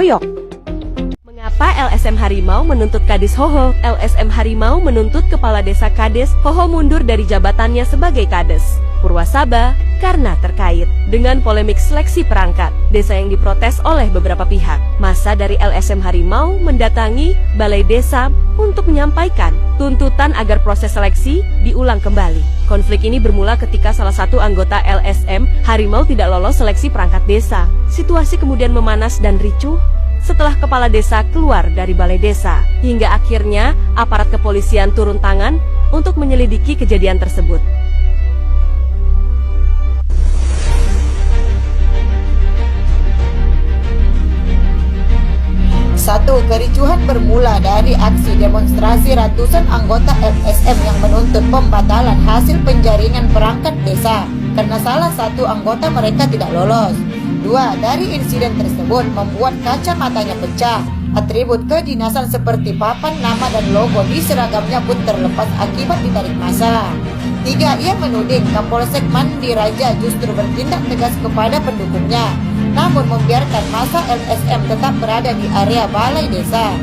dikeroyok. Mengapa LSM Harimau menuntut Kades Hoho? LSM Harimau menuntut Kepala Desa Kades Hoho mundur dari jabatannya sebagai Kades Purwasaba karena terkait dengan polemik seleksi perangkat desa yang diprotes oleh beberapa pihak. Masa dari LSM Harimau mendatangi Balai Desa untuk menyampaikan tuntutan agar proses seleksi diulang kembali. Konflik ini bermula ketika salah satu anggota LSM Harimau tidak lolos seleksi perangkat desa. Situasi kemudian memanas dan ricuh setelah kepala desa keluar dari balai desa, hingga akhirnya aparat kepolisian turun tangan untuk menyelidiki kejadian tersebut. Satu, kericuhan bermula dari aksi demonstrasi ratusan anggota LSM yang menuntut pembatalan hasil penjaringan perangkat desa karena salah satu anggota mereka tidak lolos. Dua, dari insiden tersebut membuat kacamatanya pecah. Atribut kedinasan seperti papan nama dan logo di seragamnya pun terlepas akibat ditarik massa. Tiga, ia menuding Kapolsek Mandi Raja justru bertindak tegas kepada pendukungnya, namun membiarkan massa LSM tetap berada di area balai desa.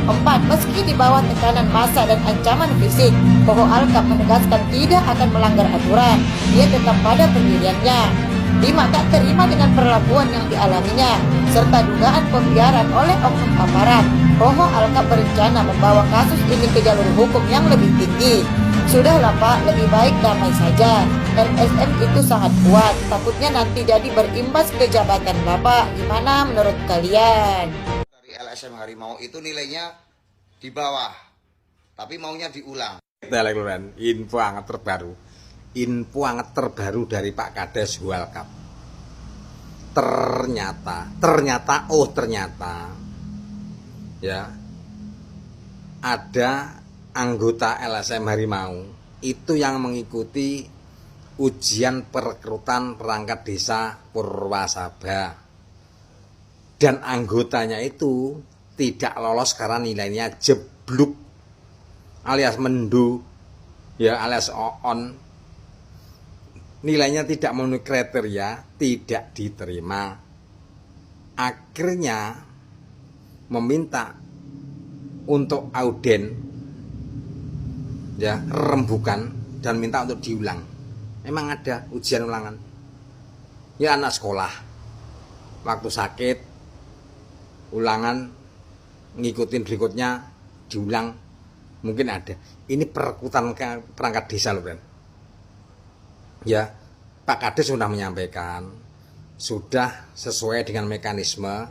Empat, meski di bawah tekanan massa dan ancaman fisik, Hoho Alkap menegaskan tidak akan melanggar aturan. Dia tetap pada pendiriannya. 5, tak terima dengan perlakuan yang dialaminya serta dugaan pembiaran oleh oknum aparat. Hoho Alkap berencana membawa kasus ini ke jalur hukum yang lebih tinggi. Sudahlah Pak, lebih baik damai saja. LSM itu sangat kuat, takutnya nanti jadi berimbas ke jabatan Bapak. Gimana menurut kalian? Dari LSM Harimau itu nilainya di bawah, tapi maunya diulang. Info hangat terbaru dari Pak Kades Hualkap. Ternyata ya ada anggota LSM Harimau itu yang mengikuti ujian perekrutan perangkat desa Purwasaba, dan anggotanya itu tidak lolos karena nilainya jeblok alias mendu, ya alias on. Nilainya tidak memenuhi kriteria, tidak diterima. Akhirnya meminta untuk auden, ya, rembukan, dan minta untuk diulang. Emang ada ujian ulangan? Ya anak sekolah waktu sakit ulangan ngikutin berikutnya diulang, mungkin ada. Ini perekrutan perangkat desa loh, Bren. Ya, Pak Kades sudah menyampaikan, sudah sesuai dengan mekanisme,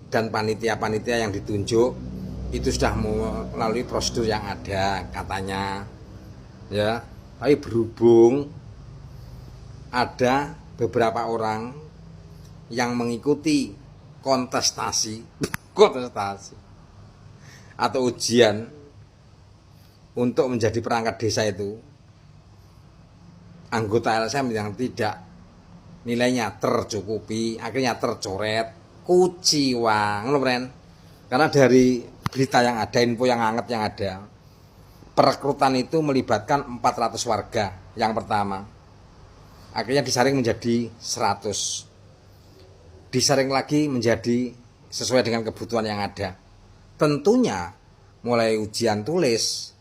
dan panitia-panitia yang ditunjuk itu sudah melalui prosedur yang ada katanya. Ya, tapi berhubung ada beberapa orang yang mengikuti kontestasi atau ujian untuk menjadi perangkat desa itu, anggota LSM yang tidak nilainya tercukupi, akhirnya tercoret, kuciwa, ngono Pren. Karena dari berita yang ada, info yang hangat yang ada, perekrutan itu melibatkan 400 warga yang pertama. Akhirnya disaring menjadi 100. Disaring lagi menjadi sesuai dengan kebutuhan yang ada. Tentunya mulai ujian tulis,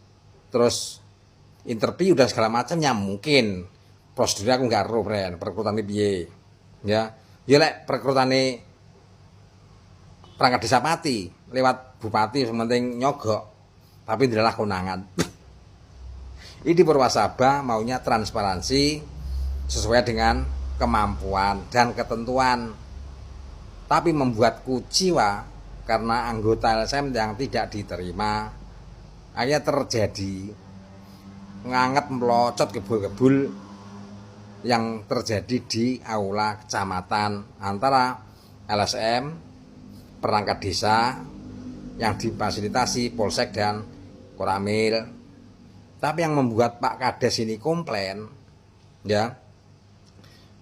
terus interview dan segala macamnya mungkin prosedurnya aku nggak roh, Bren, perekrutan ini piye. Ya lek perekrutan ini perangkat desa pati lewat bupati sementing nyogok, tapi adalah konangan. Ini di Purwasaba maunya transparansi sesuai dengan kemampuan dan ketentuan, tapi membuat kuciwa karena anggota LSM yang tidak diterima. Akhirnya terjadi nganget melocot kebul-kebul yang terjadi di aula kecamatan antara LSM, perangkat desa yang difasilitasi Polsek dan Koramil. Tapi yang membuat Pak Kades ini komplain, ya,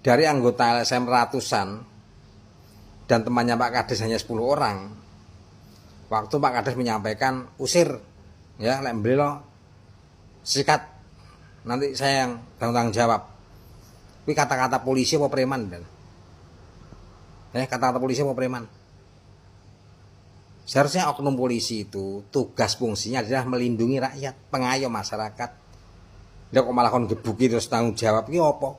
dari anggota LSM ratusan dan temannya Pak Kades hanya 10 orang. Waktu Pak Kades menyampaikan usir, ya, lek mbelo sikat, nanti saya yang tanggung jawab. Ini kata-kata polisi apa preman, Ben? Kata-kata polisi apa preman? Seharusnya oknum polisi itu tugas fungsinya adalah melindungi rakyat, pengayom masyarakat. Dia kok malah kon gebuki terus tanggung jawab iki apa?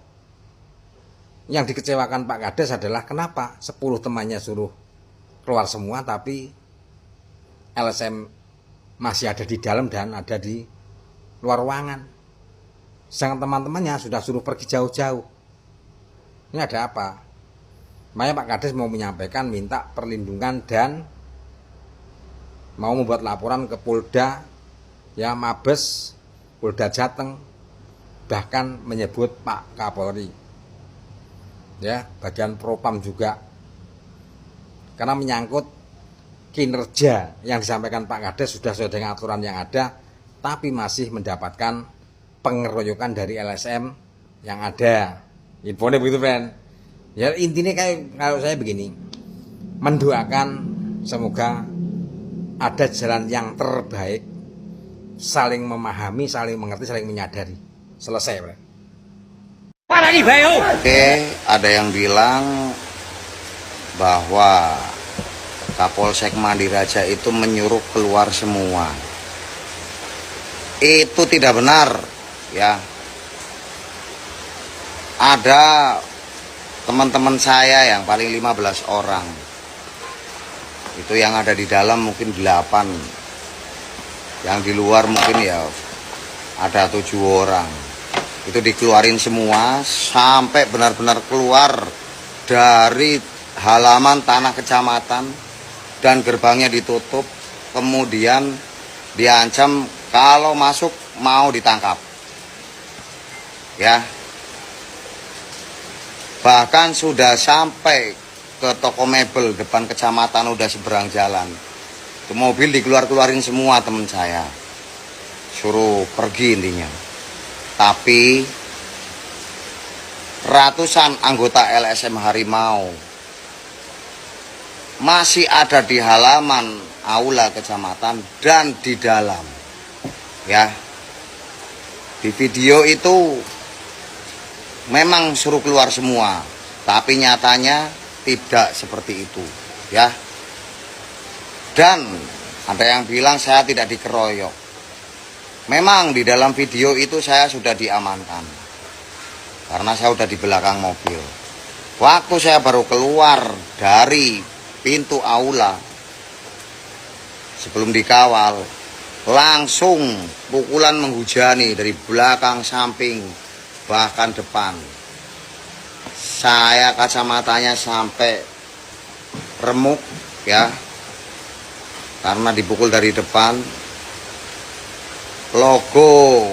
Yang dikecewakan Pak Kades adalah kenapa 10 temannya suruh keluar semua tapi LSM masih ada di dalam dan ada di luar ruangan. Sedangkan teman-temannya sudah suruh pergi jauh-jauh. Ini ada apa? Makanya Pak Kades mau menyampaikan minta perlindungan dan mau membuat laporan ke Polda, ya Mabes, Polda Jateng, bahkan menyebut Pak Kapolri, ya bagian Propam juga, karena menyangkut kinerja yang disampaikan Pak Kades sudah sesuai dengan aturan yang ada, tapi masih mendapatkan pengeroyokan dari LSM yang ada. Infonya begitu, friend. Ya intinya kayak kalau saya begini, mendoakan semoga ada jalan yang terbaik, saling memahami, saling mengerti, saling menyadari. Selesai, Bro. Oke, ada yang bilang bahwa Kapolsek Mandiraja itu menyuruh keluar semua. Itu tidak benar, ya. Ada teman-teman saya yang paling 15 orang. Itu yang ada di dalam mungkin 8, yang di luar mungkin ya ada 7 orang. Itu dikeluarin semua sampai benar-benar keluar dari halaman tanah kecamatan dan gerbangnya ditutup, kemudian diancam kalau masuk mau ditangkap, ya. Bahkan sudah sampai ke toko mebel depan kecamatan, udah seberang jalan. Itu mobil dikeluarin semua teman saya. Suruh pergi intinya. Tapi ratusan anggota LSM Harimau masih ada di halaman aula kecamatan dan di dalam. Ya. Di video itu memang suruh keluar semua, tapi nyatanya tidak seperti itu, ya. Dan ada yang bilang saya tidak dikeroyok. Memang di dalam video itu saya sudah diamankan karena saya sudah di belakang mobil. Waktu saya baru keluar dari pintu aula sebelum dikawal, langsung pukulan menghujani dari belakang, samping, bahkan depan. Saya kacamatanya sampai remuk, ya, karena dipukul dari depan. Logo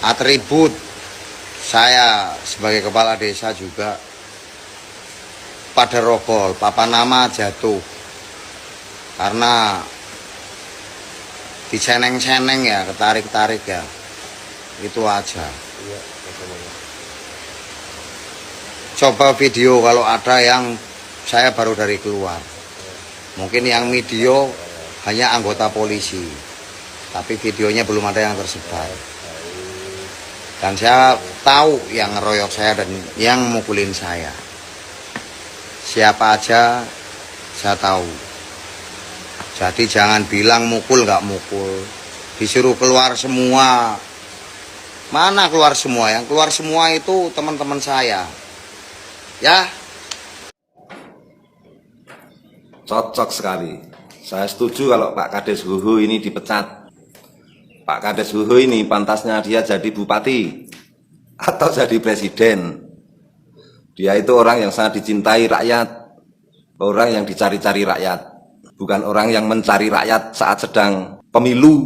atribut saya sebagai kepala desa juga pada roboh, papan nama jatuh karena diceneng-ceneng, ya, ketarik-tarik, ya. Itu aja. Coba video kalau ada yang saya baru dari keluar. Mungkin yang video hanya anggota polisi, tapi videonya belum ada yang tersebar. Dan saya tahu yang ngeroyok saya dan yang mukulin saya. Siapa aja saya tahu. Jadi jangan bilang mukul nggak mukul. Disuruh keluar semua. Mana keluar semua? Yang keluar semua itu teman-teman saya. Ya. Cocok sekali. Saya setuju kalau Pak Kades Huhu ini dipecat. Pak Kades Huhu ini pantasnya dia jadi bupati atau jadi presiden. Dia itu orang yang sangat dicintai rakyat, orang yang dicari-cari rakyat, bukan orang yang mencari rakyat saat sedang pemilu.